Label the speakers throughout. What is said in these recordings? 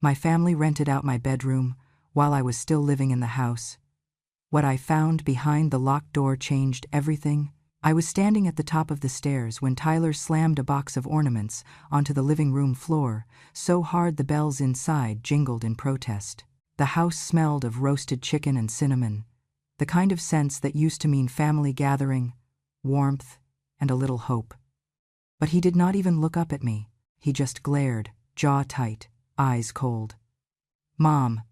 Speaker 1: My family rented out my bedroom while I was still living in the house. What I found behind the locked door changed everything. I was standing at the top of the stairs when Tyler slammed a box of ornaments onto the living room floor, so hard the bells inside jingled in protest. The house smelled of roasted chicken and cinnamon, the kind of scents that used to mean family gathering, warmth, and a little hope. But he did not even look up at me. He just glared, jaw tight, eyes cold. "Mom,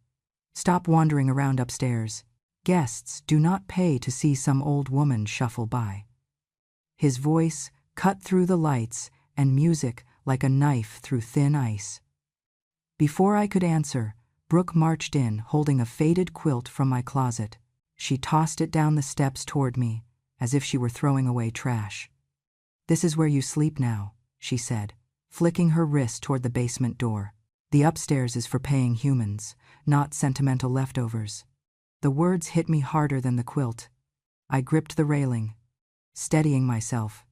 Speaker 1: stop wandering around upstairs. Guests do not pay to see some old woman shuffle by." His voice cut through the lights and music like a knife through thin ice. Before I could answer, Brooke marched in, holding a faded quilt from my closet. She tossed it down the steps toward me, as if she were throwing away trash. "This is where you sleep now," she said, flicking her wrist toward the basement door. "The upstairs is for paying humans, not sentimental leftovers." The words hit me harder than the quilt. I gripped the railing, steadying myself.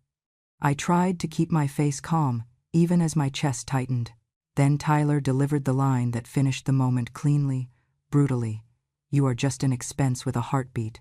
Speaker 1: I tried to keep my face calm, even as my chest tightened. Then Tyler delivered the line that finished the moment cleanly, brutally. "You are just an expense with a heartbeat."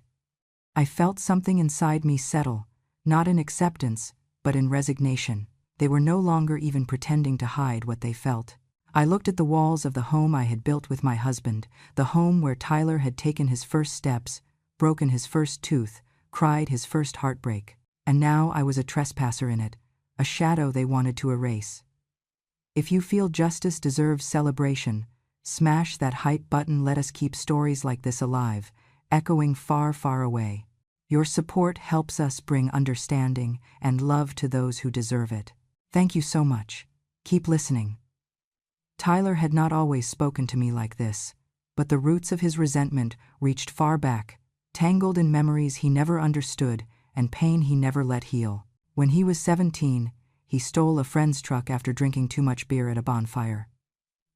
Speaker 1: I felt something inside me settle, not in acceptance, but in resignation. They were no longer even pretending to hide what they felt. I looked at the walls of the home I had built with my husband, the home where Tyler had taken his first steps, broken his first tooth, cried his first heartbreak. And now I was a trespasser in it, a shadow they wanted to erase. If you feel justice deserves celebration, smash that hype button. Let us keep stories like this alive, echoing far, far away. Your support helps us bring understanding and love to those who deserve it. Thank you so much. Keep listening. Tyler had not always spoken to me like this, but the roots of his resentment reached far back, tangled in memories he never understood and pain he never let heal. When he was 17, he stole a friend's truck after drinking too much beer at a bonfire.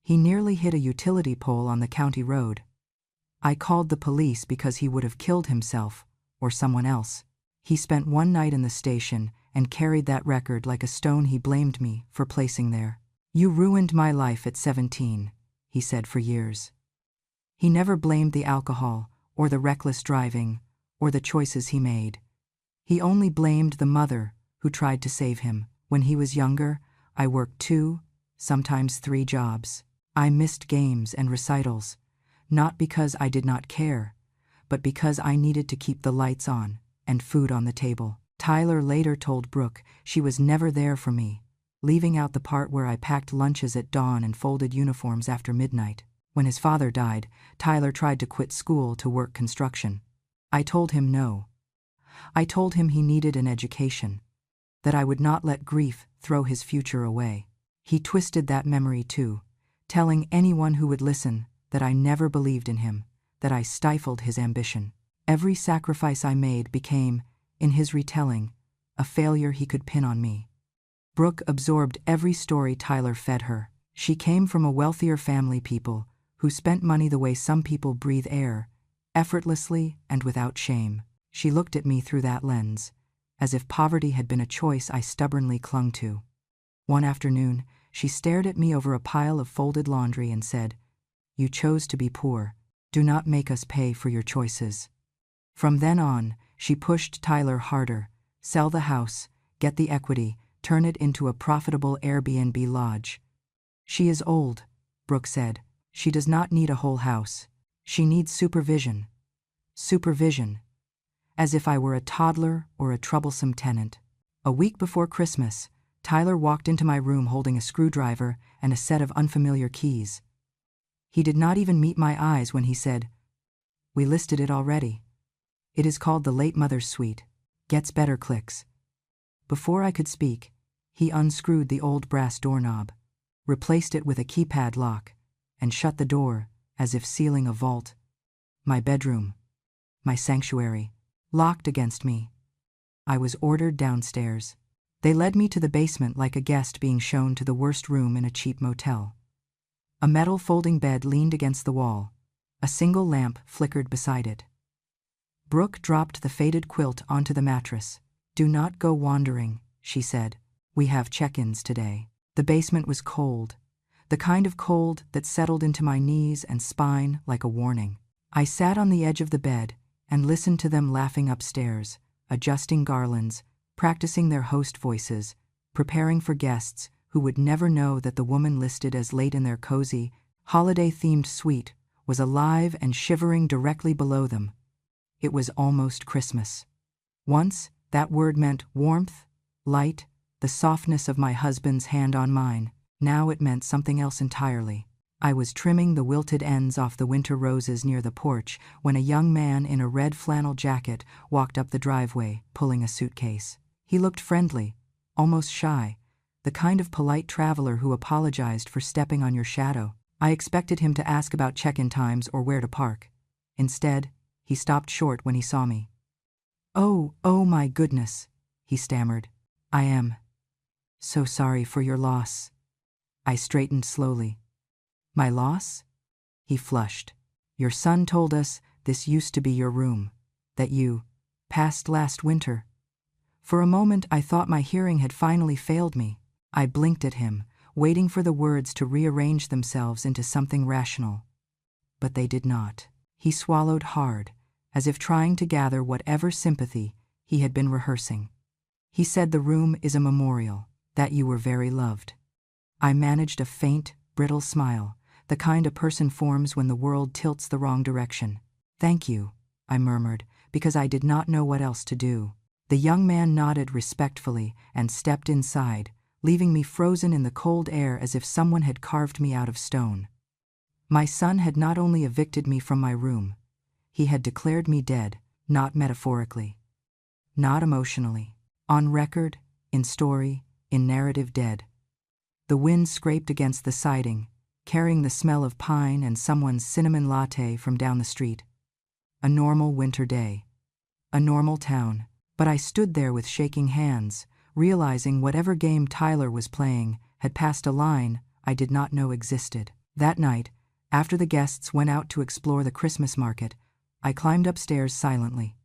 Speaker 1: He nearly hit a utility pole on the county road. I called the police because he would have killed himself or someone else. He spent one night in the station and carried that record like a stone. He blamed me for placing there. "You ruined my life at 17, he said for years. He never blamed the alcohol or the reckless driving or the choices he made. He only blamed the mother who tried to save him. When he was younger, I worked 2, sometimes 3 jobs. I missed games and recitals, not because I did not care, but because I needed to keep the lights on and food on the table." Tyler later told Brooke she was never there for me, leaving out the part where I packed lunches at dawn and folded uniforms after midnight. When his father died, Tyler tried to quit school to work construction. I told him no. I told him he needed an education, that I would not let grief throw his future away. He twisted that memory too, telling anyone who would listen that I never believed in him, that I stifled his ambition. Every sacrifice I made became, in his retelling, a failure he could pin on me. Brooke absorbed every story Tyler fed her. She came from a wealthier family, people who spent money the way some people breathe air, effortlessly and without shame. She looked at me through that lens, as if poverty had been a choice I stubbornly clung to. One afternoon, she stared at me over a pile of folded laundry and said, "You chose to be poor. Do not make us pay for your choices." From then on, she pushed Tyler harder. Sell the house, get the equity, turn it into a profitable Airbnb lodge. "She is old," Brooke said. "She does not need a whole house. She needs supervision." Supervision. As if I were a toddler or a troublesome tenant. A week before Christmas, Tyler walked into my room holding a screwdriver and a set of unfamiliar keys. He did not even meet my eyes when he said, "We listed it already. It is called the Late Mother's Suite. Gets better clicks." Before I could speak, he unscrewed the old brass doorknob, replaced it with a keypad lock, and shut the door as if sealing a vault. My bedroom, my sanctuary, locked against me. I was ordered downstairs. They led me to the basement like a guest being shown to the worst room in a cheap motel. A metal folding bed leaned against the wall. A single lamp flickered beside it. Brooke dropped the faded quilt onto the mattress. "Do not go wandering," she said. "We have check-ins today." The basement was cold. the kind of cold that settled into my knees and spine like a warning. I sat on the edge of the bed and listened to them laughing upstairs, adjusting garlands, practicing their host voices, preparing for guests who would never know that the woman listed as late in their cozy, holiday-themed suite was alive and shivering directly below them. It was almost Christmas. Once, that word meant warmth, light, the softness of my husband's hand on mine. Now it meant something else entirely. I was trimming the wilted ends off the winter roses near the porch when a young man in a red flannel jacket walked up the driveway, pulling a suitcase. He looked friendly, almost shy, the kind of polite traveler who apologized for stepping on your shadow. I expected him to ask about check-in times or where to park. Instead, he stopped short when he saw me. Oh my goodness," he stammered. "I am so sorry for your loss." I straightened slowly. "My loss?" He flushed. "Your son told us this used to be your room, that you passed last winter." For a moment I thought my hearing had finally failed me. I blinked at him, waiting for the words to rearrange themselves into something rational. But they did not. He swallowed hard, as if trying to gather whatever sympathy he had been rehearsing. He said the room is a memorial, that you were very loved. I managed a faint, brittle smile, the kind a person forms when the world tilts the wrong direction. "Thank you," I murmured, because I did not know what else to do. The young man nodded respectfully and stepped inside, leaving me frozen in the cold air as if someone had carved me out of stone. My son had not only evicted me from my room, he had declared me dead, not metaphorically, not emotionally. On record, in story, in narrative dead. The wind scraped against the siding, carrying the smell of pine and someone's cinnamon latte from down the street. A normal winter day. A normal town. But I stood there with shaking hands, realizing whatever game Tyler was playing had passed a line I did not know existed. That night, after the guests went out to explore the Christmas market, I climbed upstairs silently.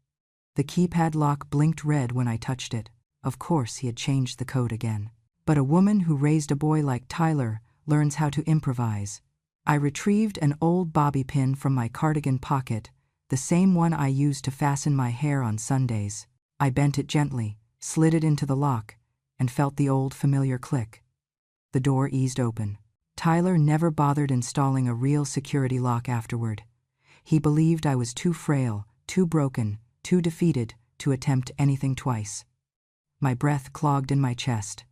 Speaker 1: The keypad lock blinked red when I touched it. Of course he had changed the code again. But a woman who raised a boy like Tyler learns how to improvise. I retrieved an old bobby pin from my cardigan pocket, the same one I used to fasten my hair on Sundays. I bent it gently, slid it into the lock, and felt the old familiar click. The door eased open. Tyler never bothered installing a real security lock afterward. He believed I was too frail, too broken, too defeated to attempt anything twice. My breath clogged in my chest.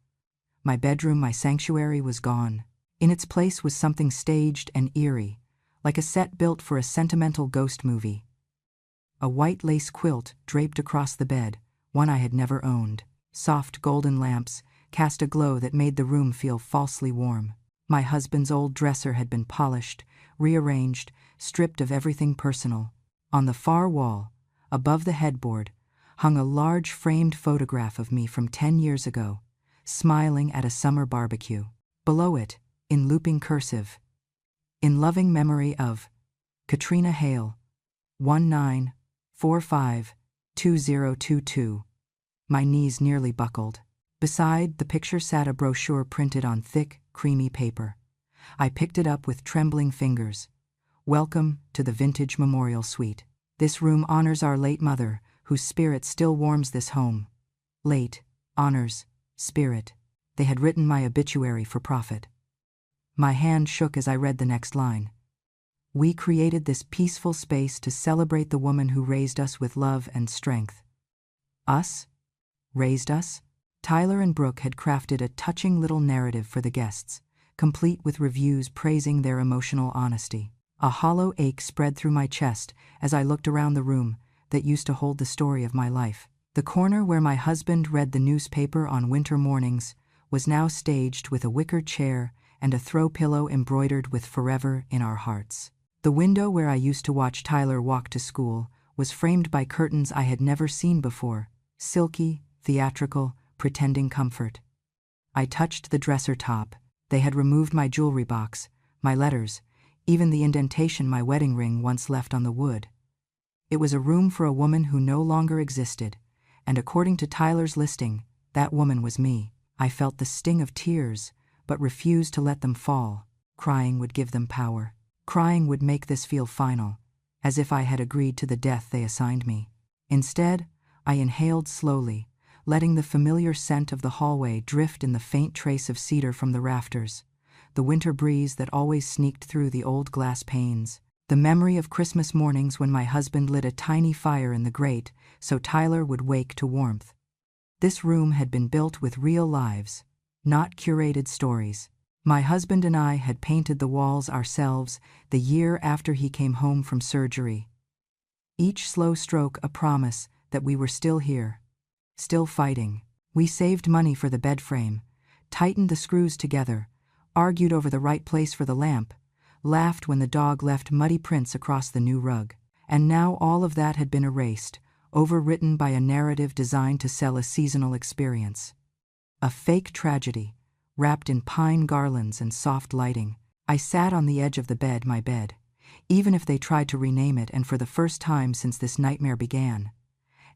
Speaker 1: My bedroom, my sanctuary, was gone. In its place was something staged and eerie, like a set built for a sentimental ghost movie. A white lace quilt draped across the bed, one I had never owned. Soft golden lamps cast a glow that made the room feel falsely warm. My husband's old dresser had been polished, rearranged, stripped of everything personal. On the far wall, above the headboard, hung a large framed photograph of me from 10 years ago, smiling at a summer barbecue. Below it, in looping cursive, "In loving memory of Katrina Hale, 1945-2022. My knees nearly buckled. Beside the picture sat a brochure printed on thick, creamy paper. I picked it up with trembling fingers. "Welcome to the Vintage Memorial Suite. This room honors our late mother, whose spirit still warms this home." Late, honors, spirit. They had written my obituary for profit. My hand shook as I read the next line. "We created this peaceful space to celebrate the woman who raised us with love and strength." Us? Raised us? Tyler and Brooke had crafted a touching little narrative for the guests, complete with reviews praising their emotional honesty. A hollow ache spread through my chest as I looked around the room that used to hold the story of my life. The corner where my husband read the newspaper on winter mornings was now staged with a wicker chair and a throw pillow embroidered with "Forever" in our hearts. The window where I used to watch Tyler walk to school was framed by curtains I had never seen before, silky, theatrical, pretending comfort. I touched the dresser top. They had removed my jewelry box, my letters, even the indentation my wedding ring once left on the wood. It was a room for a woman who no longer existed, and according to Tyler's listing, that woman was me. I felt the sting of tears, but refused to let them fall. crying would give them power. Crying would make this feel final, as if I had agreed to the death they assigned me. Instead, I inhaled slowly, letting the familiar scent of the hallway drift in the faint trace of cedar from the rafters, the winter breeze that always sneaked through the old glass panes, the memory of Christmas mornings when my husband lit a tiny fire in the grate so Tyler would wake to warmth. This room had been built with real lives, not curated stories. My husband and I had painted the walls ourselves the year after he came home from surgery. Each slow stroke a promise that we were still here, still fighting. We saved money for the bed frame, tightened the screws together, argued over the right place for the lamp, laughed when the dog left muddy prints across the new rug. And now all of that had been erased, overwritten by a narrative designed to sell a seasonal experience. A fake tragedy, wrapped in pine garlands and soft lighting. I sat on the edge of the bed, my bed, even if they tried to rename it, and for the first time since this nightmare began,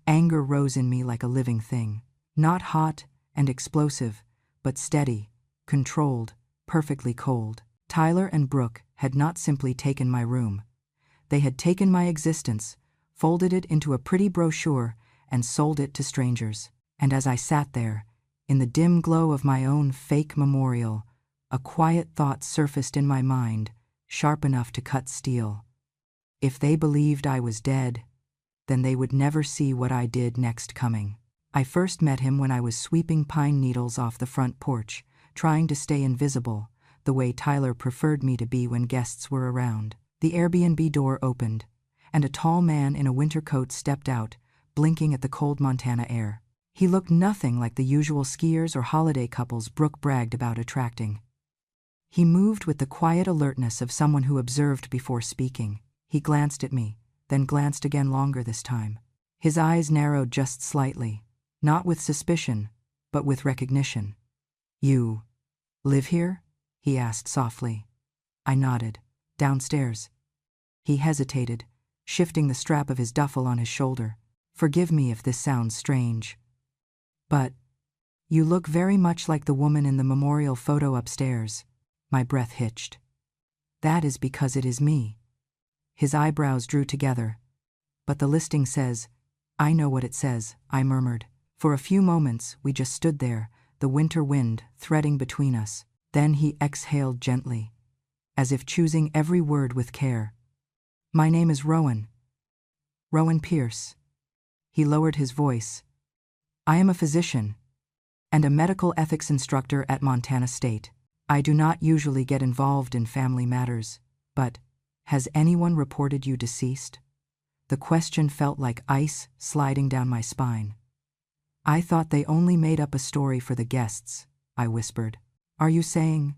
Speaker 1: anger rose in me like a living thing. Not hot and explosive, but steady, controlled, perfectly cold. Tyler and Brooke had not simply taken my room. They had taken my existence, folded it into a pretty brochure, and sold it to strangers. And as I sat there, in the dim glow of my own fake memorial, a quiet thought surfaced in my mind, sharp enough to cut steel. If they believed I was dead, then they would never see what I did next coming. I first met him when I was sweeping pine needles off the front porch, trying to stay invisible, the way Tyler preferred me to be when guests were around. The Airbnb door opened, and a tall man in a winter coat stepped out, blinking at the cold Montana air. He looked nothing like the usual skiers or holiday couples Brooke bragged about attracting. He moved with the quiet alertness of someone who observed before speaking. He glanced at me, then glanced again longer this time. His eyes narrowed just slightly, not with suspicion, but with recognition. "You live here?" he asked softly. I nodded. "Downstairs." He hesitated, shifting the strap of his duffel on his shoulder. "Forgive me if this sounds strange, but you look very much like the woman in the memorial photo upstairs." My breath hitched. "That is because it is me." His eyebrows drew together. "But the listing says—" "I know what it says," I murmured. For a few moments we just stood there, the winter wind threading between us. Then he exhaled gently, as if choosing every word with care. "My name is Rowan. Rowan Pierce." He lowered his voice. "I am a physician and a medical ethics instructor at Montana State. I do not usually get involved in family matters, but has anyone reported you deceased?" The question felt like ice sliding down my spine. "I thought they only made up a story for the guests," I whispered. "Are you saying—"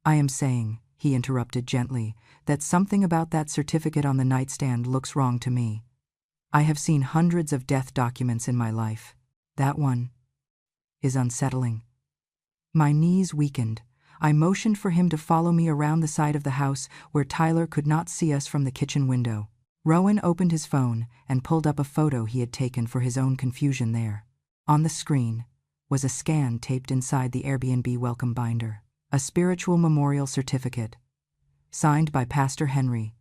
Speaker 1: "I am saying," he interrupted gently, "that something about that certificate on the nightstand looks wrong to me. I have seen hundreds of death documents in my life. That one is unsettling." My knees weakened. I motioned for him to follow me around the side of the house where Tyler could not see us from the kitchen window. Rowan opened his phone and pulled up a photo he had taken for his own confusion there. On the screen was a scan taped inside the Airbnb welcome binder, a spiritual memorial certificate, signed by Pastor Henry,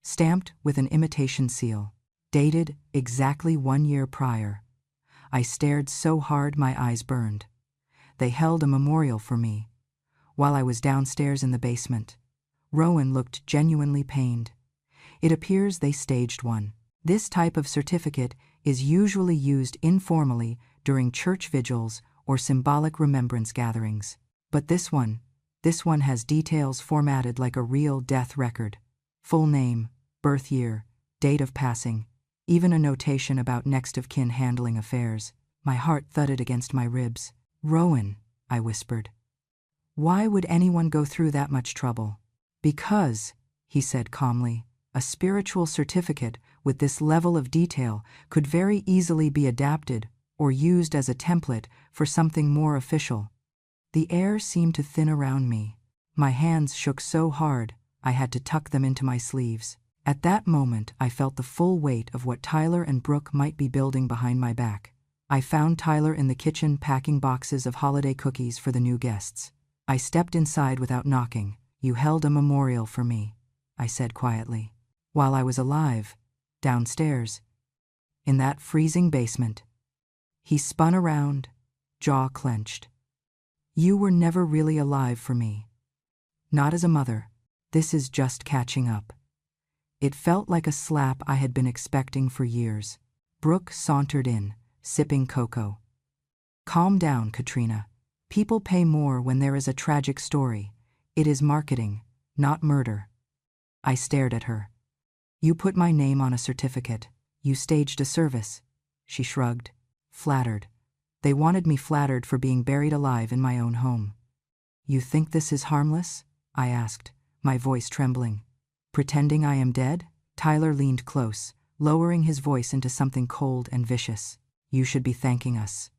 Speaker 1: stamped with an imitation seal, dated exactly 1 year prior. I stared so hard my eyes burned. They held a memorial for me, while I was downstairs in the basement. Rowan looked genuinely pained. "It appears they staged one. This type of certificate is usually used informally during church vigils or symbolic remembrance gatherings. But this one has details formatted like a real death record. Full name, birth year, date of passing, even a notation about next of kin handling affairs." My heart thudded against my ribs. "Rowan," I whispered, "why would anyone go through that much trouble?" "Because," he said calmly, "a spiritual certificate with this level of detail could very easily be adapted or used as a template for something more official." The air seemed to thin around me. My hands shook so hard I had to tuck them into my sleeves. At that moment I felt the full weight of what Tyler and Brooke might be building behind my back. I found Tyler in the kitchen packing boxes of holiday cookies for the new guests. I stepped inside without knocking, You held a memorial for me, I said quietly, while I was alive, downstairs, in that freezing basement. He spun around, jaw clenched. You were never really alive for me. Not as a mother. This is just catching up. It felt like a slap I had been expecting for years. Brooke sauntered in, sipping cocoa. Calm down, Katrina. People pay more when there is a tragic story. It is marketing, not murder. I stared at her. You put my name on a certificate. You staged a service. She shrugged, flattered. They wanted me flattered for being buried alive in my own home. You think this is harmless? I asked, my voice trembling. Pretending I am dead? Tyler leaned close, lowering his voice into something cold and vicious. You should be thanking us.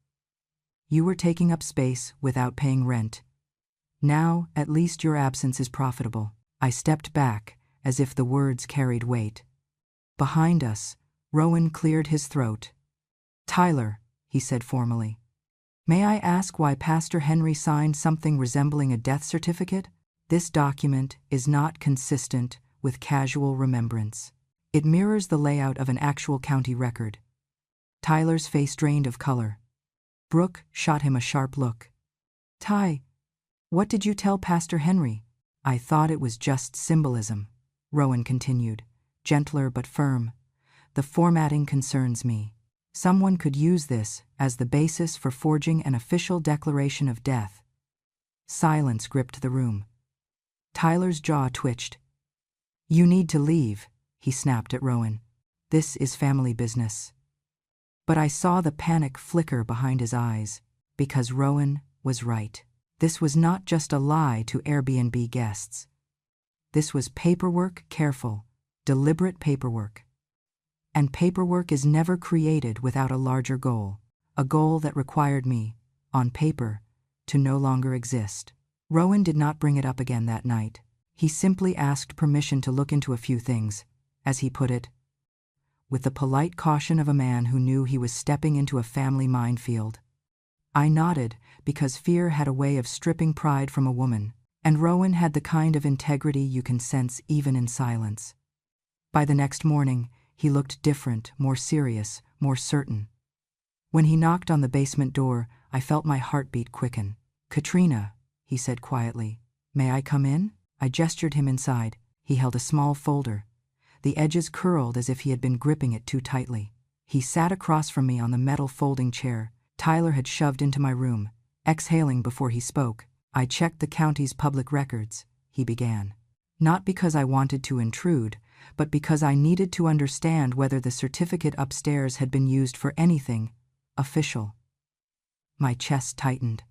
Speaker 1: You were taking up space without paying rent. Now, at least your absence is profitable. I stepped back, as if the words carried weight. Behind us, Rowan cleared his throat. Tyler, he said formally. May I ask why Pastor Henry signed something resembling a death certificate? This document is not consistent with casual remembrance. It mirrors the layout of an actual county record. Tyler's face drained of color. Brooke shot him a sharp look. Ty, what did you tell Pastor Henry? I thought it was just symbolism, Rowan continued, gentler but firm. The formatting concerns me. Someone could use this as the basis for forging an official declaration of death. Silence gripped the room. Tyler's jaw twitched. You need to leave, he snapped at Rowan. This is family business. But I saw the panic flicker behind his eyes, because Rowan was right. This was not just a lie to Airbnb guests. This was paperwork, careful, deliberate paperwork. And paperwork is never created without a larger goal, a goal that required me, on paper, to no longer exist. Rowan did not bring it up again that night. He simply asked permission to look into a few things, as he put it, with the polite caution of a man who knew he was stepping into a family minefield. I nodded, because fear had a way of stripping pride from a woman, and Rowan had the kind of integrity you can sense even in silence. By the next morning, he looked different, more serious, more certain. When he knocked on the basement door, I felt my heartbeat quicken. Katrina, he said quietly, may I come in? I gestured him inside. He held a small folder. The edges curled as if he had been gripping it too tightly. He sat across from me on the metal folding chair Tyler had shoved into my room. Exhaling before he spoke, I checked the county's public records, he began. Not because I wanted to intrude, but because I needed to understand whether the certificate upstairs had been used for anything official. My chest tightened.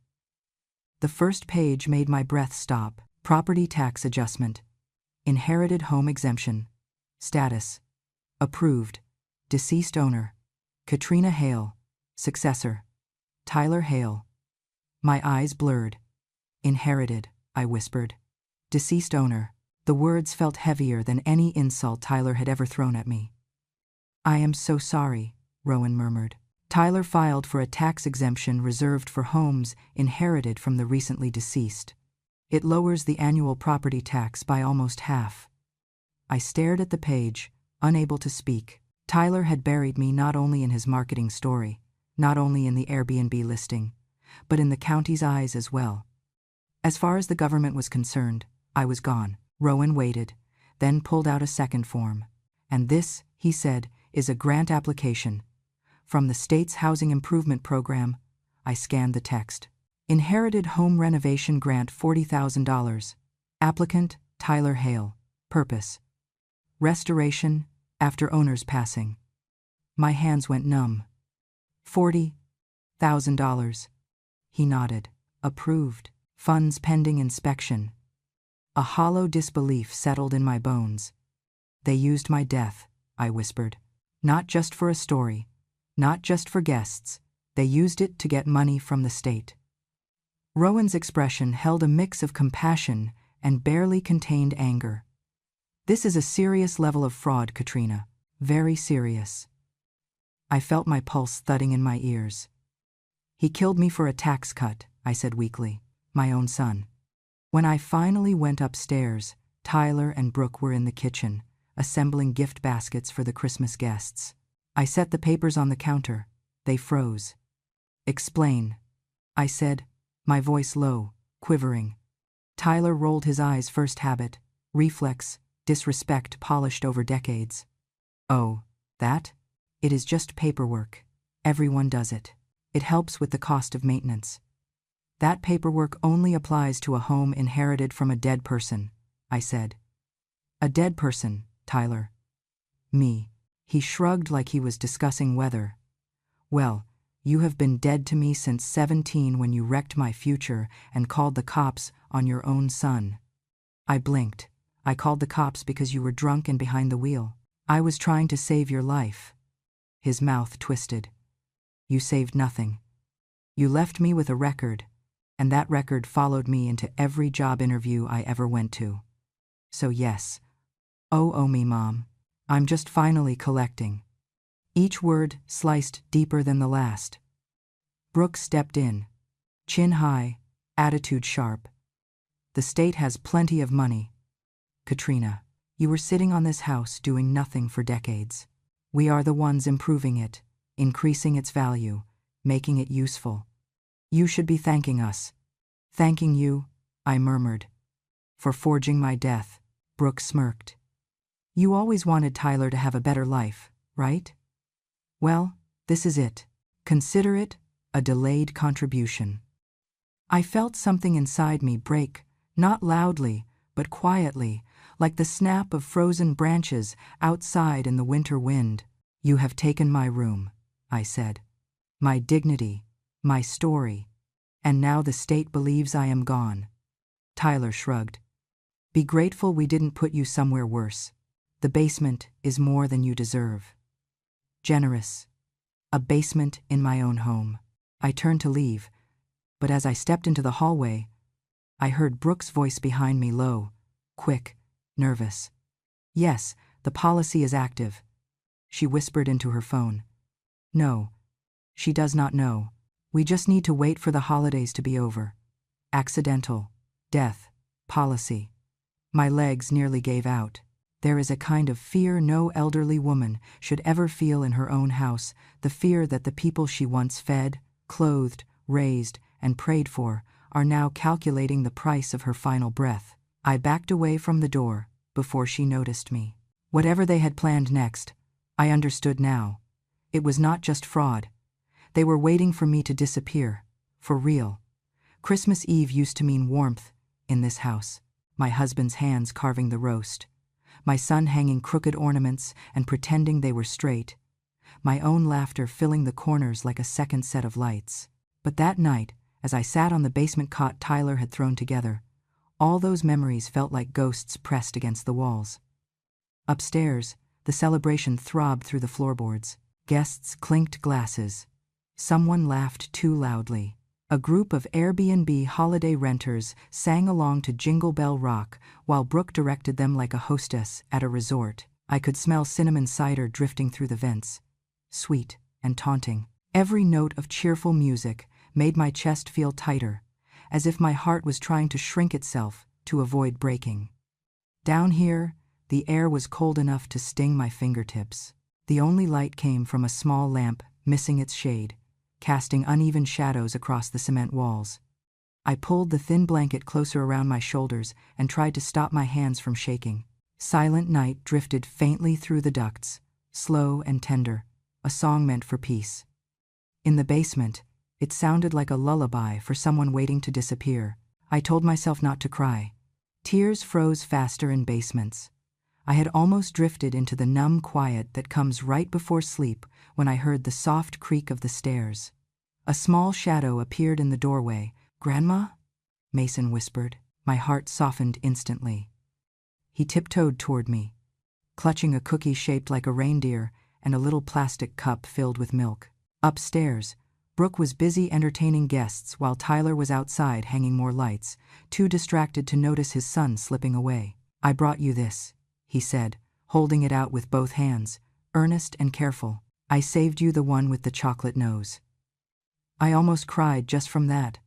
Speaker 1: The first page made my breath stop. Property tax adjustment. Inherited home exemption. Status. Approved. Deceased owner. Katrina Hale. Successor. Tyler Hale. My eyes blurred. Inherited, I whispered. Deceased owner. The words felt heavier than any insult Tyler had ever thrown at me. I am so sorry, Rowan murmured. Tyler filed for a tax exemption reserved for homes inherited from the recently deceased. It lowers the annual property tax by almost half. I stared at the page, unable to speak. Tyler had buried me not only in his marketing story, not only in the Airbnb listing, but in the county's eyes as well. As far as the government was concerned, I was gone. Rowan waited, then pulled out a second form. And this, he said, is a grant application. From the state's housing improvement program. I scanned the text. Inherited home renovation grant $40,000. Applicant, Tyler Hale. Purpose. Restoration, after owner's passing. My hands went numb. $40,000. He nodded. Approved. Funds pending inspection. A hollow disbelief settled in my bones. They used my death, I whispered. Not just for a story. Not just for guests. They used it to get money from the state. Rowan's expression held a mix of compassion and barely contained anger. This is a serious level of fraud, Katrina. Very serious. I felt my pulse thudding in my ears. He killed me for a tax cut, I said weakly. My own son. When I finally went upstairs, Tyler and Brooke were in the kitchen, assembling gift baskets for the Christmas guests. I set the papers on the counter. They froze. "Explain," I said, my voice low, quivering. Tyler rolled his eyes. First habit, reflex, disrespect polished over decades. "Oh, that? It is just paperwork. Everyone does it. It helps with the cost of maintenance." "That paperwork only applies to a home inherited from a dead person," I said. "A dead person, Tyler." "Me." He shrugged like he was discussing weather. "Well, you have been dead to me since 17 when you wrecked my future and called the cops on your own son." I blinked. "I called the cops because you were drunk and behind the wheel. I was trying to save your life." His mouth twisted. "You saved nothing. You left me with a record, and that record followed me into every job interview I ever went to. So yes. Oh me, Mom. I'm just finally collecting." Each word sliced deeper than the last. Brooke stepped in, chin high, attitude sharp. "The state has plenty of money. Katrina, you were sitting on this house doing nothing for decades. We are the ones improving it, increasing its value, making it useful. You should be thanking us." "Thanking you," I murmured. "For forging my death." Brooke smirked. "You always wanted Tyler to have a better life, right? Well, this is it. Consider it a delayed contribution." I felt something inside me break, not loudly, but quietly, like the snap of frozen branches outside in the winter wind. "You have taken my room," I said. "My dignity, my story. And now the state believes I am gone." Tyler shrugged. "Be grateful we didn't put you somewhere worse. The basement is more than you deserve." Generous. A basement in my own home. I turned to leave, but as I stepped into the hallway, I heard Brooke's voice behind me, low, quick, nervous. "Yes, the policy is active," she whispered into her phone. "No, she does not know. We just need to wait for the holidays to be over. Accidental, death, policy." My legs nearly gave out. There is a kind of fear no elderly woman should ever feel in her own house, the fear that the people she once fed, clothed, raised, and prayed for are now calculating the price of her final breath. I backed away from the door before she noticed me. Whatever they had planned next, I understood now. It was not just fraud. They were waiting for me to disappear, for real. Christmas Eve used to mean warmth in this house. My husband's hands carving the roast. My son hanging crooked ornaments and pretending they were straight. My own laughter filling the corners like a second set of lights. But that night, as I sat on the basement cot Tyler had thrown together, all those memories felt like ghosts pressed against the walls. Upstairs, the celebration throbbed through the floorboards. Guests clinked glasses. Someone laughed too loudly. A group of Airbnb holiday renters sang along to Jingle Bell Rock while Brooke directed them like a hostess at a resort. I could smell cinnamon cider drifting through the vents, sweet and taunting. Every note of cheerful music made my chest feel tighter, as if my heart was trying to shrink itself to avoid breaking. Down here, the air was cold enough to sting my fingertips. The only light came from a small lamp missing its shade, casting uneven shadows across the cement walls. I pulled the thin blanket closer around my shoulders and tried to stop my hands from shaking. Silent Night drifted faintly through the ducts, slow and tender, a song meant for peace. In the basement, it sounded like a lullaby for someone waiting to disappear. I told myself not to cry. Tears froze faster in basements. I had almost drifted into the numb quiet that comes right before sleep when I heard the soft creak of the stairs. A small shadow appeared in the doorway. "Grandma?" Mason whispered. My heart softened instantly. He tiptoed toward me, clutching a cookie shaped like a reindeer and a little plastic cup filled with milk. Upstairs, Brooke was busy entertaining guests while Tyler was outside hanging more lights, too distracted to notice his son slipping away. "I brought you this," he said, holding it out with both hands, earnest and careful. "I saved you the one with the chocolate nose." I almost cried just from that.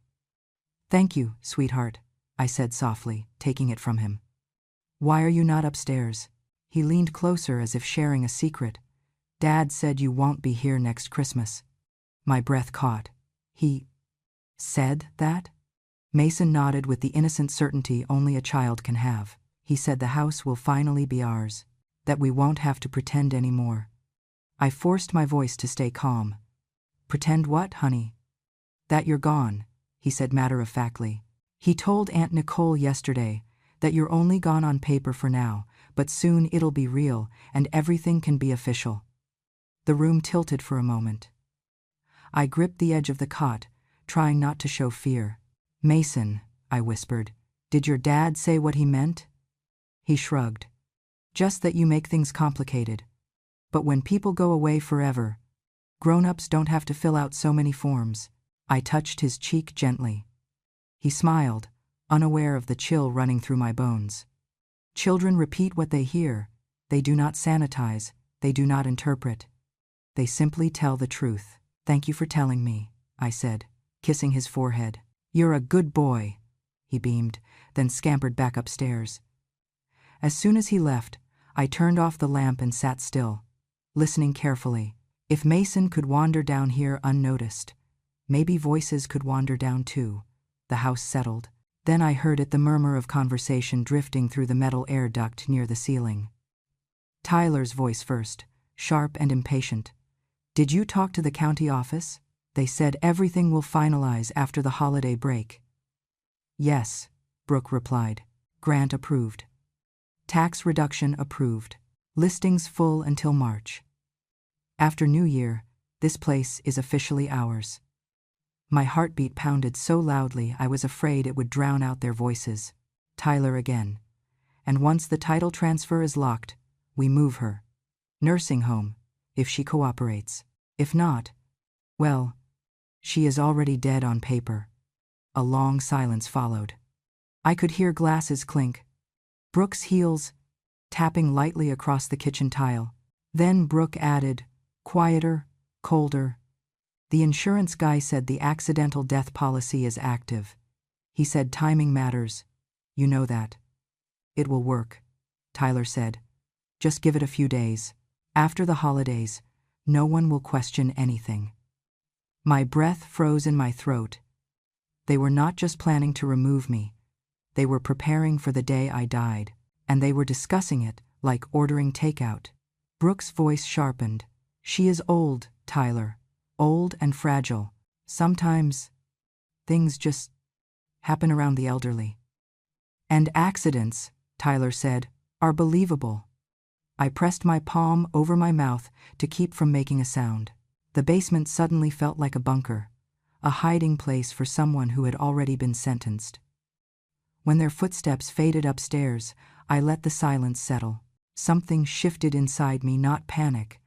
Speaker 1: "Thank you, sweetheart," I said softly, taking it from him. Why are you not upstairs? He leaned closer as if sharing a secret. Dad said you won't be here next Christmas. My breath caught. He said that? Mason nodded with the innocent certainty only a child can have. He said the house will finally be ours, that we won't have to pretend anymore. I forced my voice to stay calm. Pretend what, honey? That you're gone, he said matter-of-factly. He told Aunt Nicole yesterday that you're only gone on paper for now, but soon it'll be real and everything can be official. The room tilted for a moment. I gripped the edge of the cot, trying not to show fear. Mason, I whispered, did your dad say what he meant? He shrugged. Just that you make things complicated. But when people go away forever, grown-ups don't have to fill out so many forms. I touched his cheek gently. He smiled, unaware of the chill running through my bones. Children repeat what they hear. They do not sanitize. They do not interpret. They simply tell the truth. Thank you for telling me, I said, kissing his forehead. You're a good boy, he beamed, then scampered back upstairs. As soon as he left, I turned off the lamp and sat still, listening carefully. If Mason could wander down here unnoticed, maybe voices could wander down too. The house settled. Then I heard it, the murmur of conversation drifting through the metal air duct near the ceiling. Tyler's voice first, sharp and impatient. Did you talk to the county office? They said everything will finalize after the holiday break. Yes, Brooke replied. Grant approved. Tax reduction approved. Listings full until March. After New Year, this place is officially ours. My heartbeat pounded so loudly I was afraid it would drown out their voices. Tyler again. And once the title transfer is locked, we move her. Nursing home, if she cooperates. If not, well, she is already dead on paper. A long silence followed. I could hear glasses clink. Brooke's heels tapping lightly across the kitchen tile. Then Brooke added, quieter, colder. The insurance guy said the accidental death policy is active. He said timing matters. You know that. It will work, Tyler said. Just give it a few days. After the holidays, no one will question anything. My breath froze in my throat. They were not just planning to remove me. They were preparing for the day I died, and they were discussing it like ordering takeout. Brooke's voice sharpened. She is old, Tyler. Old and fragile. Sometimes things just happen around the elderly. And accidents, Tyler said, are believable. I pressed my palm over my mouth to keep from making a sound. The basement suddenly felt like a bunker, a hiding place for someone who had already been sentenced. When their footsteps faded upstairs, I let the silence settle. Something shifted inside me, not panic,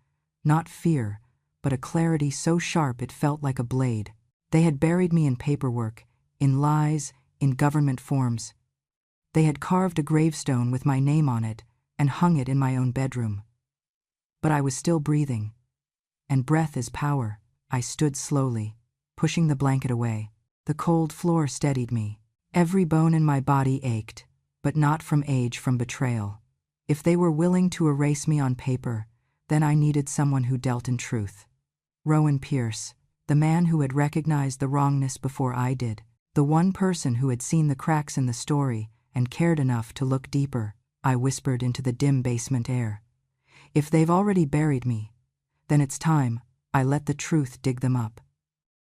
Speaker 1: not fear, but a clarity so sharp it felt like a blade. They had buried me in paperwork, in lies, in government forms. They had carved a gravestone with my name on it and hung it in my own bedroom. But I was still breathing. And breath is power. I stood slowly, pushing the blanket away. The cold floor steadied me. Every bone in my body ached, but not from age, from betrayal. If they were willing to erase me on paper, then I needed someone who dealt in truth. Rowan Pierce, the man who had recognized the wrongness before I did, the one person who had seen the cracks in the story and cared enough to look deeper. I whispered into the dim basement air. If they've already buried me, then it's time I let the truth dig them up.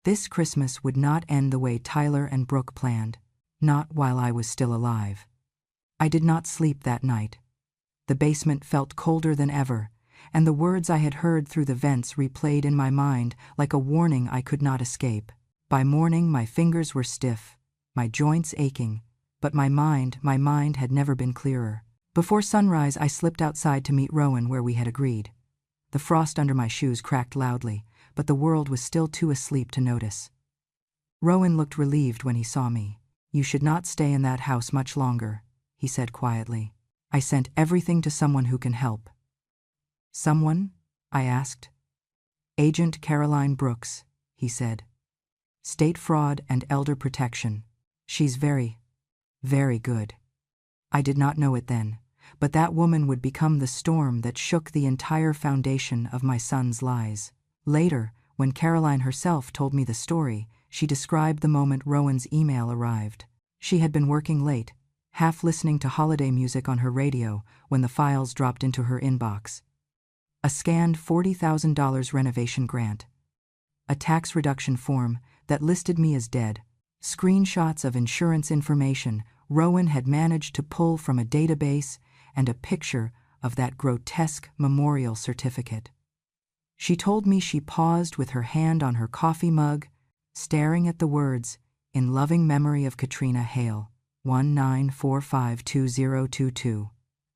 Speaker 1: This Christmas would not end the way Tyler and Brooke planned, not while I was still alive. I did not sleep that night. The basement felt colder than ever, and the words I had heard through the vents replayed in my mind like a warning I could not escape. By morning my fingers were stiff, my joints aching, but my mind had never been clearer. Before sunrise I slipped outside to meet Rowan where we had agreed. The frost under my shoes cracked loudly, but the world was still too asleep to notice. Rowan looked relieved when he saw me. You should not stay in that house much longer, he said quietly. I sent everything to someone who can help. Someone? I asked. Agent Caroline Brooks, he said. State fraud and elder protection. She's very Very good. I did not know it then, but that woman would become the storm that shook the entire foundation of my son's lies. Later, when Caroline herself told me the story, she described the moment Rowan's email arrived. She had been working late, half listening to holiday music on her radio when the files dropped into her inbox. A scanned $40,000 renovation grant. A tax reduction form that listed me as dead. Screenshots of insurance information Rowan had managed to pull from a database, and a picture of that grotesque memorial certificate. She told me she paused with her hand on her coffee mug, staring at the words, "In loving memory of Katrina Hale, 19452022.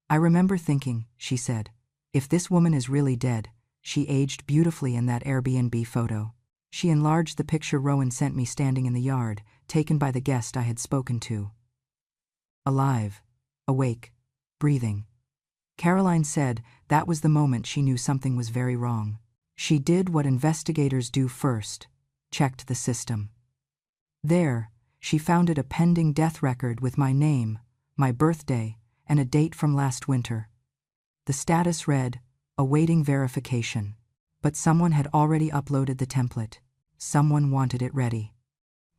Speaker 1: I remember thinking, she said, if this woman is really dead, she aged beautifully in that Airbnb photo. She enlarged the picture Rowan sent me standing in the yard, taken by the guest I had spoken to. Alive, awake, breathing. Caroline said that was the moment she knew something was very wrong. She did what investigators do first, checked the system. There, she found a pending death record with my name, my birthday, and a date from last winter. The status read, awaiting verification. But someone had already uploaded the template. Someone wanted it ready.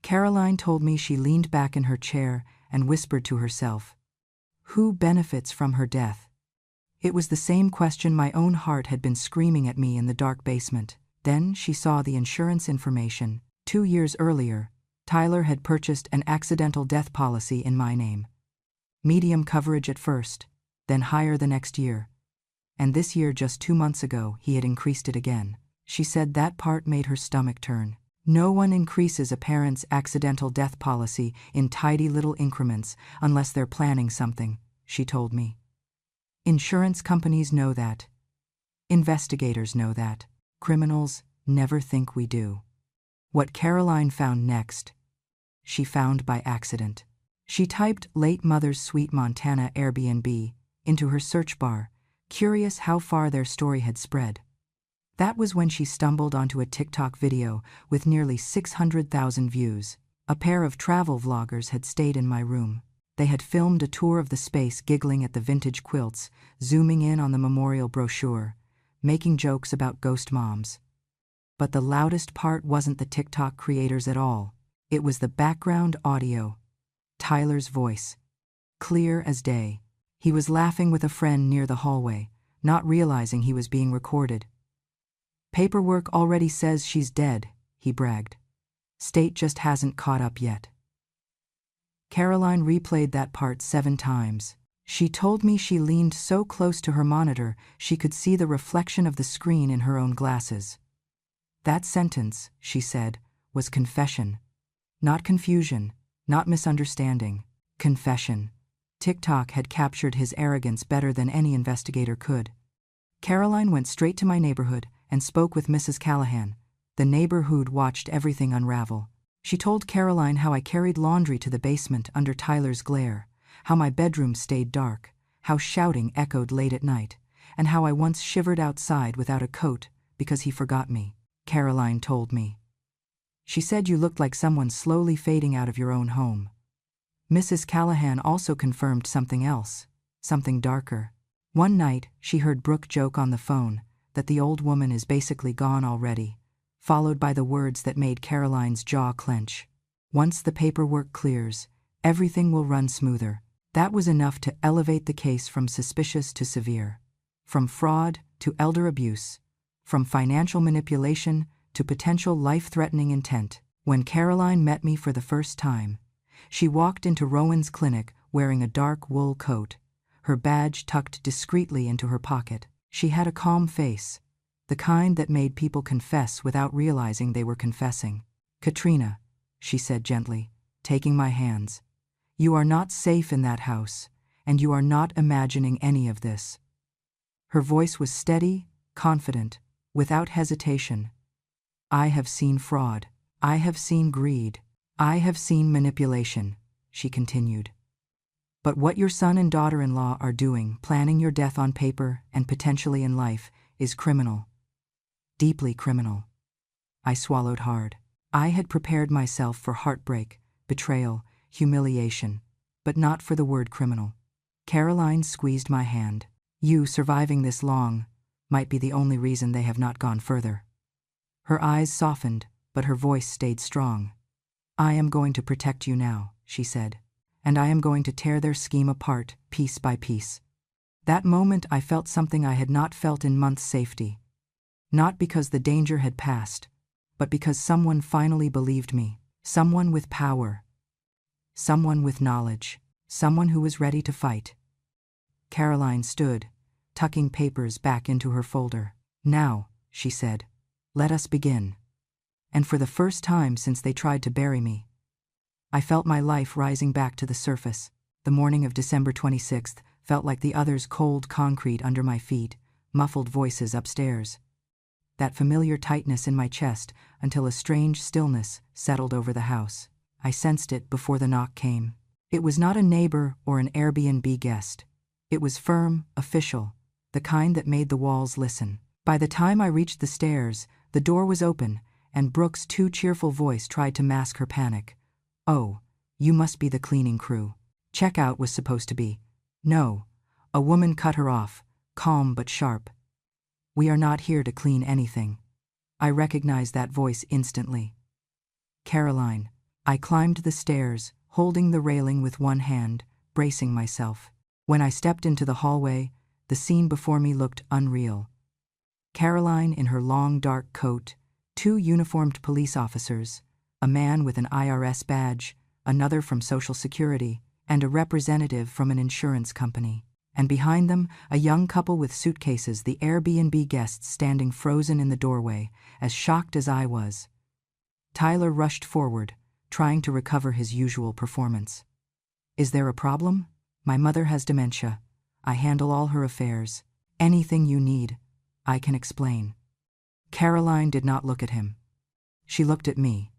Speaker 1: Caroline told me she leaned back in her chair and whispered to herself, who benefits from her death? It was the same question my own heart had been screaming at me in the dark basement. Then she saw the insurance information. 2 years earlier, Tyler had purchased an accidental death policy in my name. Medium coverage at first, then higher the next year. And this year, just 2 months ago, he had increased it again. She said that part made her stomach turn. No one increases a parent's accidental death policy in tidy little increments unless they're planning something, she told me. Insurance companies know that. Investigators know that. Criminals never think we do. What Caroline found next, she found by accident. She typed Late Mother's Sweet Montana Airbnb into her search bar, curious how far their story had spread. That was when she stumbled onto a TikTok video with nearly 600,000 views. A pair of travel vloggers had stayed in my room. They had filmed a tour of the space, giggling at the vintage quilts, zooming in on the memorial brochure, making jokes about ghost moms. But the loudest part wasn't the TikTok creators at all. It was the background audio. Tyler's voice. Clear as day. He was laughing with a friend near the hallway, not realizing he was being recorded. Paperwork already says she's dead, he bragged. State just hasn't caught up yet. Caroline replayed that part 7 times. She told me she leaned so close to her monitor she could see the reflection of the screen in her own glasses. That sentence, she said, was confession. Not confusion, not misunderstanding. Confession. TikTok had captured his arrogance better than any investigator could. Caroline went straight to my neighborhood and spoke with Mrs. Callahan, the neighbor who'd watched everything unravel. She told Caroline how I carried laundry to the basement under Tyler's glare, how my bedroom stayed dark, how shouting echoed late at night, and how I once shivered outside without a coat because he forgot me. Caroline told me. She said you looked like someone slowly fading out of your own home. Mrs. Callahan also confirmed something else, something darker. One night, she heard Brooke joke on the phone that the old woman is basically gone already, followed by the words that made Caroline's jaw clench. Once the paperwork clears, everything will run smoother. That was enough to elevate the case from suspicious to severe, from fraud to elder abuse, from financial manipulation to potential life-threatening intent. When Caroline met me for the first time, she walked into Rowan's clinic wearing a dark wool coat, her badge tucked discreetly into her pocket. She had a calm face, the kind that made people confess without realizing they were confessing. Katrina, she said gently, taking my hands, you are not safe in that house, and you are not imagining any of this. Her voice was steady, confident, without hesitation. I have seen fraud. I have seen greed. I have seen manipulation, she continued. But what your son and daughter-in-law are doing, planning your death on paper and potentially in life, is criminal. Deeply criminal. I swallowed hard. I had prepared myself for heartbreak, betrayal, humiliation. but not for the word criminal. Caroline squeezed my hand. You surviving this long might be the only reason they have not gone further. Her eyes softened, but her voice stayed strong. I am going to protect you now, she said, and I am going to tear their scheme apart, piece by piece. That moment I felt something I had not felt in months. Safety. Not because the danger had passed, but because someone finally believed me. Someone with power. Someone with knowledge. Someone who was ready to fight. Caroline stood, tucking papers back into her folder. Now, she said, let us begin. And for the first time since they tried to bury me, I felt my life rising back to the surface. The morning of December 26th felt like the other's cold concrete under my feet, muffled voices upstairs. That familiar tightness in my chest until a strange stillness settled over the house. I sensed it before the knock came. It was not a neighbor or an Airbnb guest. It was firm, official, the kind that made the walls listen. By the time I reached the stairs, the door was open, and Brooke's too cheerful voice tried to mask her panic. Oh, you must be the cleaning crew. Checkout was supposed to be. No. A woman cut her off, calm but sharp. We are not here to clean anything. I recognized that voice instantly. Caroline. I climbed the stairs, holding the railing with one hand, bracing myself. When I stepped into the hallway, the scene before me looked unreal. Caroline in her long dark coat, 2 uniformed police officers, a man with an IRS badge, another from Social Security, and a representative from an insurance company. And behind them, a young couple with suitcases, the Airbnb guests standing frozen in the doorway, as shocked as I was. Tyler rushed forward, trying to recover his usual performance. Is there a problem? My mother has dementia. I handle all her affairs. Anything you need, I can explain. Caroline did not look at him. She looked at me.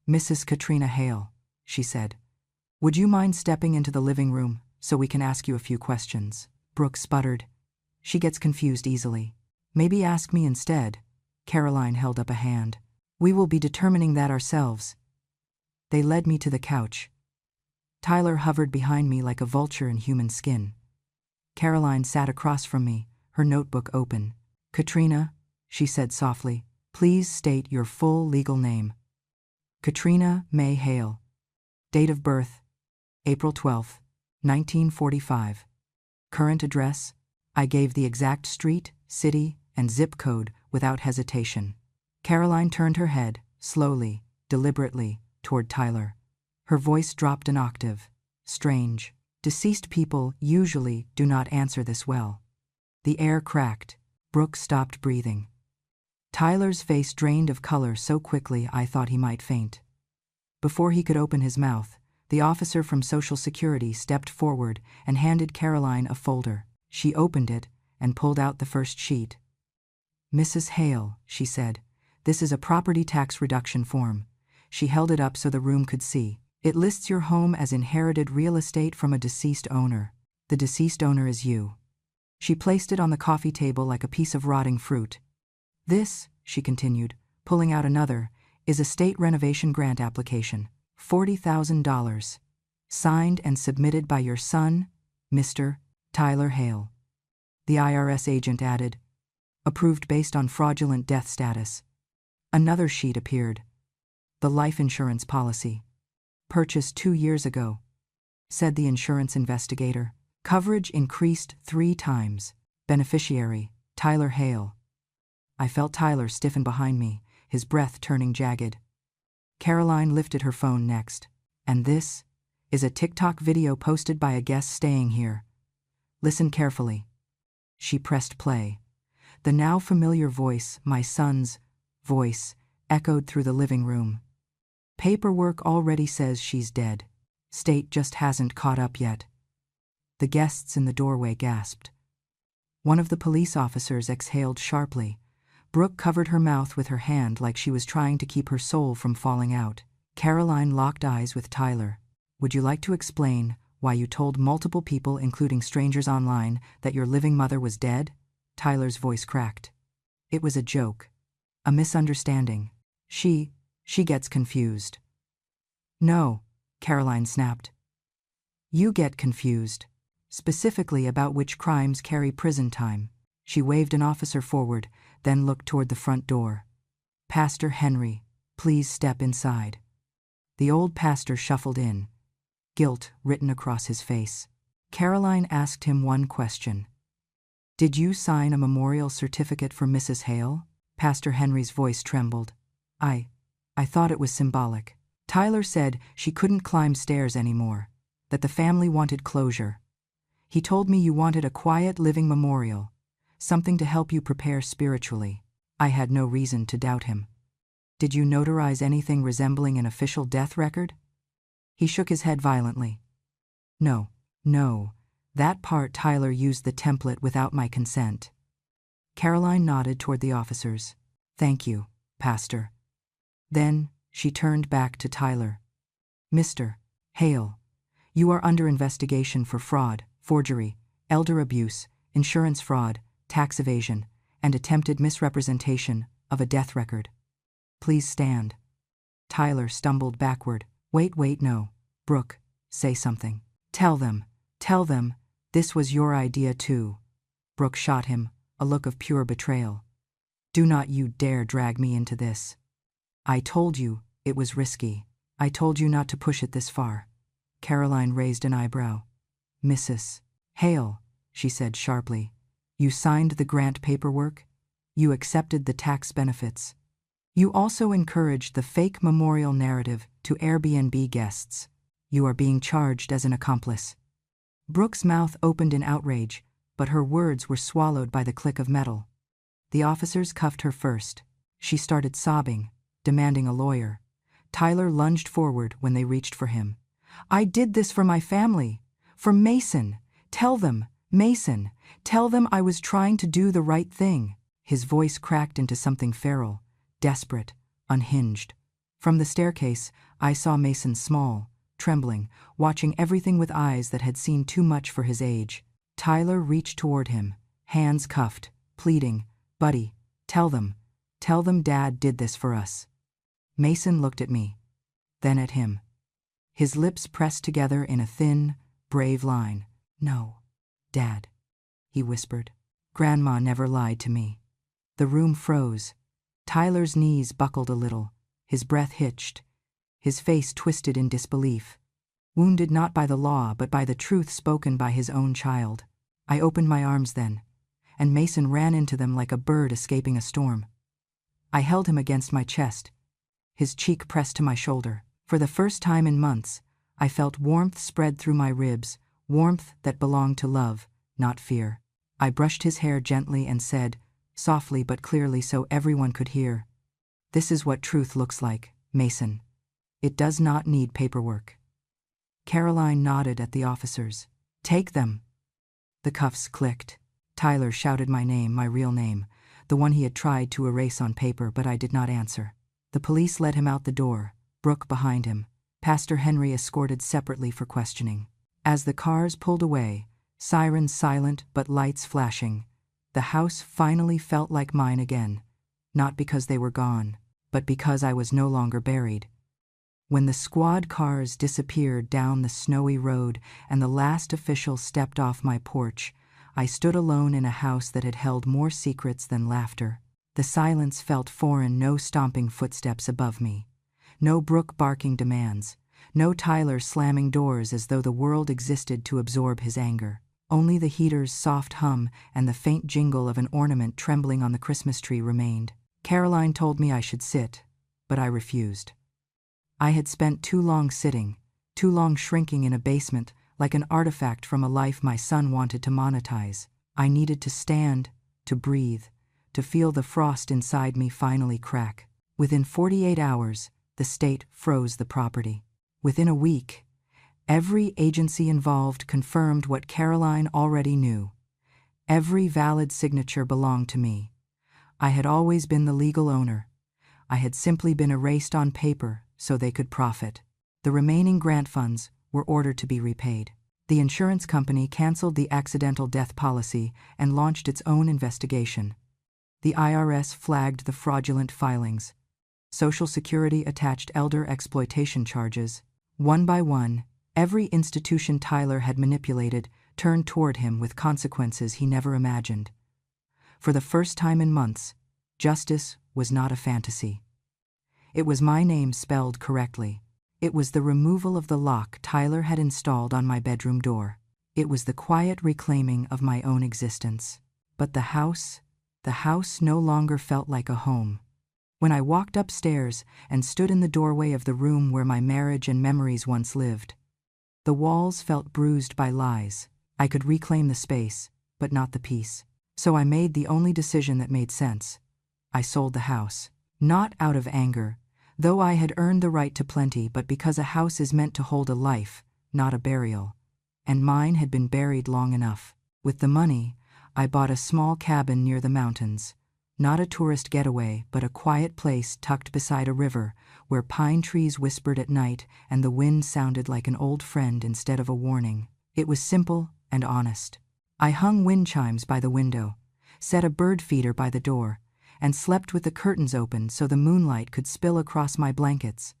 Speaker 1: Mrs. Katrina Hale, she said. Would you mind stepping into the living room so we can ask you a few questions? Brooke sputtered. She gets confused easily. Maybe ask me instead. Caroline held up a hand. We will be determining that ourselves. They led me to the couch. Tyler hovered behind me like a vulture in human skin. Caroline sat across from me, her notebook open. Katrina, she said softly, please state your full legal name. Katrina May Hale. Date of birth, April 12, 1945. Current address, I gave the exact street, city, and zip code without hesitation. Caroline turned her head, slowly, deliberately, toward Tyler. Her voice dropped an octave. Strange. Deceased people usually do not answer this well. The air cracked. Brooke stopped breathing. Tyler's face drained of color so quickly I thought he might faint. Before he could open his mouth, the officer from Social Security stepped forward and handed Caroline a folder. She opened it and pulled out the first sheet. Mrs. Hale, she said, this is a property tax reduction form. She held it up so the room could see. It lists your home as inherited real estate from a deceased owner. The deceased owner is you. She placed it on the coffee table like a piece of rotting fruit. This, she continued, pulling out another, is a state renovation grant application. $40,000. Signed and submitted by your son, Mr. Tyler Hale. The IRS agent added, approved based on fraudulent death status. Another sheet appeared. The life insurance policy. Purchased 2 years ago, said the insurance investigator. Coverage increased 3 times. Beneficiary, Tyler Hale. I felt Tyler stiffen behind me, his breath turning jagged. Caroline lifted her phone next. And this is a TikTok video posted by a guest staying here. Listen carefully. She pressed play. The now familiar voice, my son's voice, echoed through the living room. Paperwork already says she's dead. State just hasn't caught up yet. The guests in the doorway gasped. One of the police officers exhaled sharply. Brooke covered her mouth with her hand like she was trying to keep her soul from falling out. Caroline locked eyes with Tyler. Would you like to explain why you told multiple people, including strangers online, that your living mother was dead? Tyler's voice cracked. It was a joke. A misunderstanding. She gets confused. No, Caroline snapped. You get confused. Specifically about which crimes carry prison time. She waved an officer forward, then looked toward the front door. Pastor Henry, please step inside. The old pastor shuffled in, guilt written across his face. Caroline asked him one question. Did you sign a memorial certificate for Mrs. Hale? Pastor Henry's voice trembled. I thought it was symbolic. Tyler said she couldn't climb stairs anymore, that the family wanted closure. He told me you wanted a quiet living memorial, something to help you prepare spiritually. I had no reason to doubt him. Did you notarize anything resembling an official death record? He shook his head violently. No, that part Tyler used the template without my consent. Caroline nodded toward the officers. Thank you, Pastor. Then she turned back to Tyler. Mr. Hale, you are under investigation for fraud, forgery, elder abuse, insurance fraud, tax evasion, and attempted misrepresentation of a death record. Please stand. Tyler stumbled backward. Wait, no. Brooke, say something. Tell them, this was your idea too. Brooke shot him, a look of pure betrayal. Do not you dare drag me into this. I told you it was risky. I told you not to push it this far. Caroline raised an eyebrow. Mrs. Hale, she said sharply, you signed the grant paperwork? You accepted the tax benefits. You also encouraged the fake memorial narrative to Airbnb guests. You are being charged as an accomplice. Brooke's mouth opened in outrage, but her words were swallowed by the click of metal. The officers cuffed her first. She started sobbing, demanding a lawyer. Tyler lunged forward when they reached for him. I did this for my family. For Mason. Tell them, Mason. Tell them I was trying to do the right thing. His voice cracked into something feral, desperate, unhinged. From the staircase, I saw Mason small, trembling, watching everything with eyes that had seen too much for his age. Tyler reached toward him, hands cuffed, pleading, Buddy, tell them Dad did this for us. Mason looked at me, then at him. His lips pressed together in a thin, brave line. No, Dad, he whispered. Grandma never lied to me. The room froze. Tyler's knees buckled a little, his breath hitched, his face twisted in disbelief. Wounded not by the law but by the truth spoken by his own child. I opened my arms then, and Mason ran into them like a bird escaping a storm. I held him against my chest, his cheek pressed to my shoulder. For the first time in months, I felt warmth spread through my ribs, warmth that belonged to love, not fear. I brushed his hair gently and said, softly but clearly so everyone could hear, This is what truth looks like, Mason. It does not need paperwork. Caroline nodded at the officers. Take them. The cuffs clicked. Tyler shouted my name, my real name, the one he had tried to erase on paper, but I did not answer. The police led him out the door, Brooke behind him, Pastor Henry escorted separately for questioning. As the cars pulled away, sirens silent but lights flashing, the house finally felt like mine again, not because they were gone, but because I was no longer buried. When the squad cars disappeared down the snowy road and the last official stepped off my porch, I stood alone in a house that had held more secrets than laughter. The silence felt foreign, no stomping footsteps above me, no Brooke barking demands, no Tyler slamming doors as though the world existed to absorb his anger. Only the heater's soft hum and the faint jingle of an ornament trembling on the Christmas tree remained. Caroline told me I should sit, but I refused. I had spent too long sitting, too long shrinking in a basement, like an artifact from a life my son wanted to monetize. I needed to stand, to breathe, to feel the frost inside me finally crack. Within 48 hours, the state froze the property. Within a week, every agency involved confirmed what Caroline already knew. Every valid signature belonged to me. I had always been the legal owner. I had simply been erased on paper so they could profit. The remaining grant funds were ordered to be repaid. The insurance company canceled the accidental death policy and launched its own investigation. The IRS flagged the fraudulent filings. Social Security attached elder exploitation charges. One by one, Every institution Tyler had manipulated turned toward him with consequences he never imagined. For the first time in months, justice was not a fantasy. It was my name spelled correctly. It was the removal of the lock Tyler had installed on my bedroom door. It was the quiet reclaiming of my own existence. But the house no longer felt like a home. When I walked upstairs and stood in the doorway of the room where my marriage and memories once lived, the walls felt bruised by lies. I could reclaim the space, but not the peace. So I made the only decision that made sense. I sold the house. Not out of anger, though I had earned the right to plenty, but because a house is meant to hold a life, not a burial. And mine had been buried long enough. With the money, I bought a small cabin near the mountains. Not a tourist getaway, but a quiet place tucked beside a river, where pine trees whispered at night and the wind sounded like an old friend instead of a warning. It was simple and honest. I hung wind chimes by the window, set a bird feeder by the door, and slept with the curtains open so the moonlight could spill across my blankets.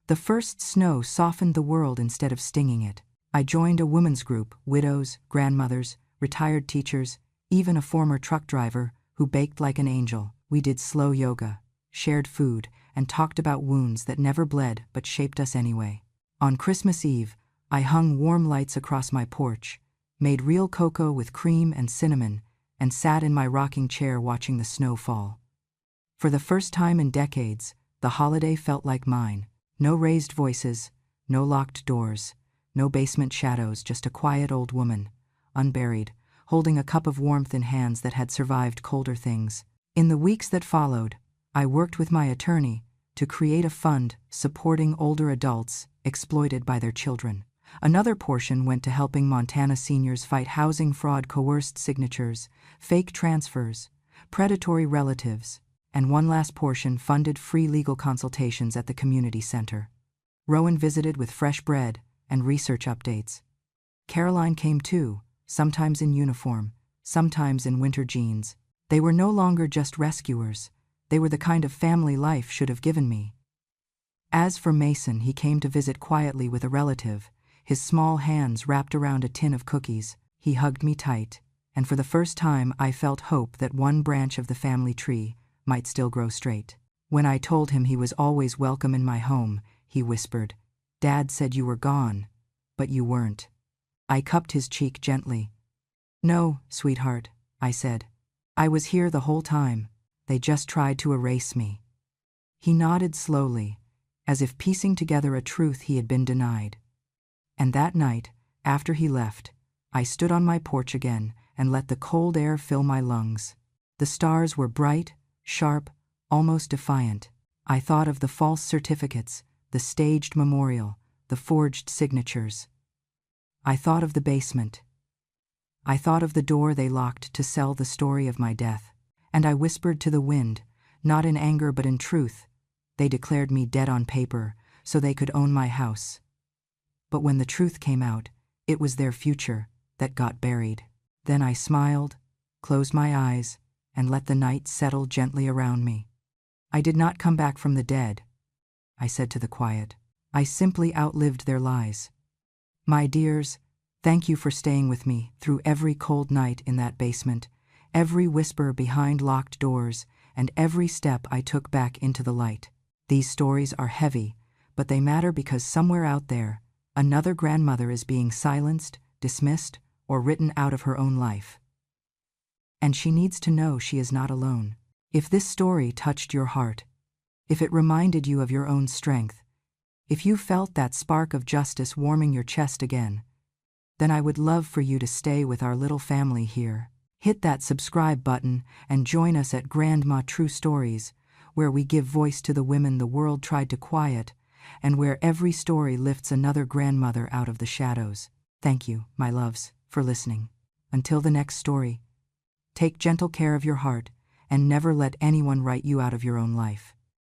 Speaker 1: The first snow softened the world instead of stinging it. I joined a women's group, widows, grandmothers, retired teachers, even a former truck driver who baked like an angel. We did slow yoga, shared food, and talked about wounds that never bled but shaped us anyway. On Christmas Eve, I hung warm lights across my porch, made real cocoa with cream and cinnamon, and sat in my rocking chair watching the snow fall. For the first time in decades, the holiday felt like mine. No raised voices, no locked doors, no basement shadows, just a quiet old woman, unburied, holding a cup of warmth in hands that had survived colder things. In the weeks that followed, I worked with my attorney to create a fund supporting older adults exploited by their children. Another portion went to helping Montana seniors fight housing fraud, coerced signatures, fake transfers, predatory relatives, and one last portion funded free legal consultations at the community center. Rowan visited with fresh bread and research updates. Caroline came too, sometimes in uniform, sometimes in winter jeans. They were no longer just rescuers. They were the kind of family life should have given me. As for Mason, he came to visit quietly with a relative, his small hands wrapped around a tin of cookies. He hugged me tight, and for the first time I felt hope that one branch of the family tree might still grow straight. When I told him he was always welcome in my home, he whispered, "Dad said you were gone, but you weren't." I cupped his cheek gently. "No, sweetheart," I said. "I was here the whole time. They just tried to erase me." He nodded slowly, as if piecing together a truth he had been denied. And that night, after he left, I stood on my porch again and let the cold air fill my lungs. The stars were bright, sharp, almost defiant. I thought of the false certificates, the staged memorial, the forged signatures. I thought of the basement. I thought of the door they locked to sell the story of my death. And I whispered to the wind, not in anger but in truth. They declared me dead on paper so they could own my house. But when the truth came out, it was their future that got buried. Then I smiled, closed my eyes, and let the night settle gently around me. I did not come back from the dead, I said to the quiet. I simply outlived their lies. My dears, thank you for staying with me through every cold night in that basement, every whisper behind locked doors, and every step I took back into the light. These stories are heavy, but they matter because somewhere out there, another grandmother is being silenced, dismissed, or written out of her own life. And she needs to know she is not alone. If this story touched your heart, if it reminded you of your own strength, if you felt that spark of justice warming your chest again, then I would love for you to stay with our little family here. Hit that subscribe button and join us at Grandma True Stories, where we give voice to the women the world tried to quiet, and where every story lifts another grandmother out of the shadows. Thank you, my loves, for listening. Until the next story, take gentle care of your heart and never let anyone write you out of your own life.